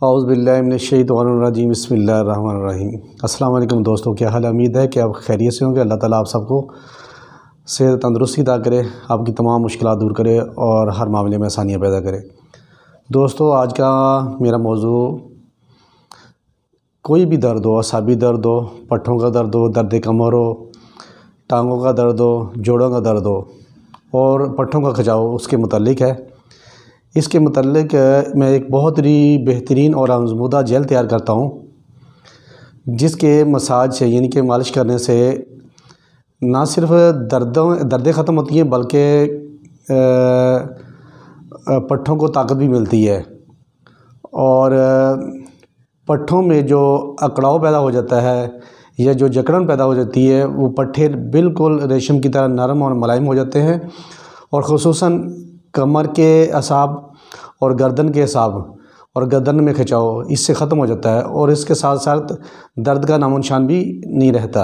औज़ु बिल्लाहि मिनश्शैतानिर्रजीम बिस्मिल्लाहिर्रहमानिर्रहीम। अस्सलाम वालेकुम दोस्तों, क्या हाल है? उम्मीद है कि आप खैरियत से होंगे। अल्लाह ताला आप सबको सेहत तंदुरुस्ती अता करे, आपकी तमाम मुश्किलात दूर करे और हर मामले में आसानियाँ पैदा करे। दोस्तों, आज का मेरा मौजू कोई भी दर्द हो, असाबी दर्द हो, पट्ठों का दर्द हो, दर्द कमर हो, टांगों का दर्द हो, जोड़ों का दर्द हो और पट्ठों का खिंचाव, उसके मुतालिक है। इसके मुतालिक मैं एक बहुत ही बेहतरीन और आज़मूदा जेल तैयार करता हूँ, जिसके मसाज से यानी कि मालिश करने से ना सिर्फ दर्दें ख़त्म होती हैं बल्कि पट्ठों को ताकत भी मिलती है और पट्ठों में जो अकड़ाव पैदा हो जाता है या जो जकड़न पैदा हो जाती है, वो पट्ठे बिल्कुल रेशम की तरह नरम और मुलायम हो जाते हैं और ख़ुसूसन कमर के असाब और गर्दन के असाब और गर्दन में खिंचाव इससे ख़त्म हो जाता है और इसके साथ साथ दर्द का नामो निशान भी नहीं रहता।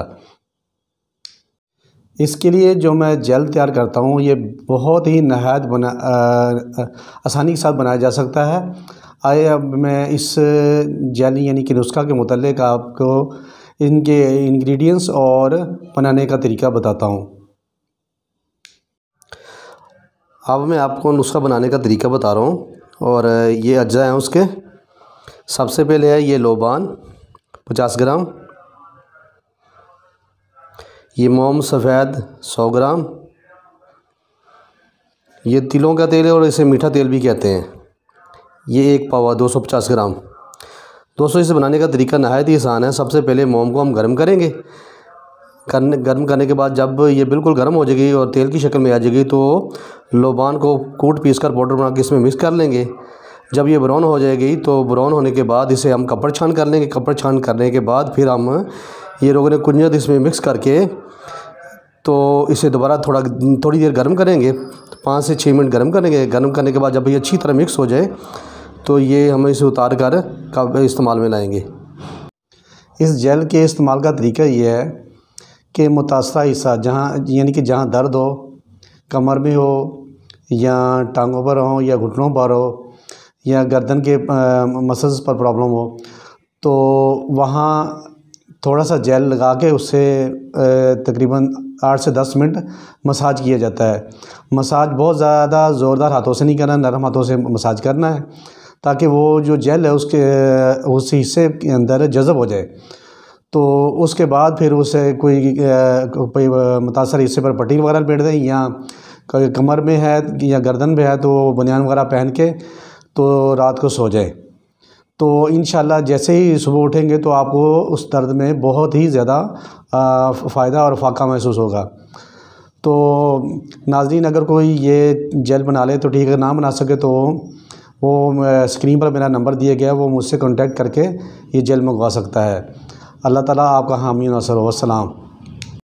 इसके लिए जो मैं जेल तैयार करता हूँ, ये बहुत ही आसानी के साथ बनाया जा सकता है। आइए अब मैं इस जेल यानी कि नुस्खा के मुतालिक आपको इनके इंग्रेडिएंट्स और बनाने का तरीका बताता हूँ। अब मैं आपको नुस्खा बनाने का तरीका बता रहा हूँ और ये अज्जा हैं उसके। सबसे पहले है ये लोबान 50 ग्राम, ये मोम सफ़ेद 100 ग्राम, ये तिलों का तेल है और इसे मीठा तेल भी कहते हैं, ये एक पावा 250 ग्राम। दोस्तों, इसे बनाने का तरीका नहायत ही आसान है। सबसे पहले मोम को हम गर्म करेंगे। गर्म करने के बाद जब ये बिल्कुल गर्म हो जाएगी और तेल की शक्ल में आ जाएगी तो लोबान को कूट पीस कर पाउडर बना के इसमें मिक्स कर लेंगे। जब ये ब्राउन हो जाएगी तो ब्राउन होने के बाद इसे हम कपड़ छान कर लेंगे। कपड़ छान करने के बाद फिर हम ये रोगन कुंजत इसमें मिक्स करके तो इसे दोबारा थोड़ी देर गर्म करेंगे, 5 से 6 मिनट गर्म करेंगे। गर्म करने के बाद जब ये अच्छी तरह मिक्स हो जाए तो ये हम इसे उतार कर इस्तेमाल में लाएंगे। इस जेल के इस्तेमाल का तरीका ये है कि मुतासरा हिस्सा जहाँ यानी कि जहाँ दर्द हो, कमर में हो या टांगों पर हो या घुटनों पर हो या गर्दन के मसल्स पर प्रॉब्लम हो, तो वहाँ थोड़ा सा जेल लगा के उससे तकरीबन 8 से 10 मिनट मसाज किया जाता है। मसाज बहुत ज़्यादा ज़ोरदार हाथों से नहीं करना, नरम हाथों से मसाज करना है ताकि वो जो जेल है उसके उस हिस्से के अंदर जज़ब हो जाए। तो उसके बाद फिर उसे कोई मुतासर हिस्से पर पट्टी वगैरह लपेट दें, या कमर में है या गर्दन में है तो बनियान वगैरह पहन के तो रात को सो जाए। तो इंशाल्लाह जैसे ही सुबह उठेंगे तो आपको उस दर्द में बहुत ही ज़्यादा फ़ायदा और फाका महसूस होगा। तो नाज़रीन, अगर कोई ये जेल बना ले तो ठीक है, ना बना सके तो वो स्क्रीन पर मेरा नंबर दिया गया है, वो मुझसे कॉन्टैक्ट करके ये जेल मंगवा सकता है। अल्लाह ताला आपका हामी नासर हो। अस्सलाम।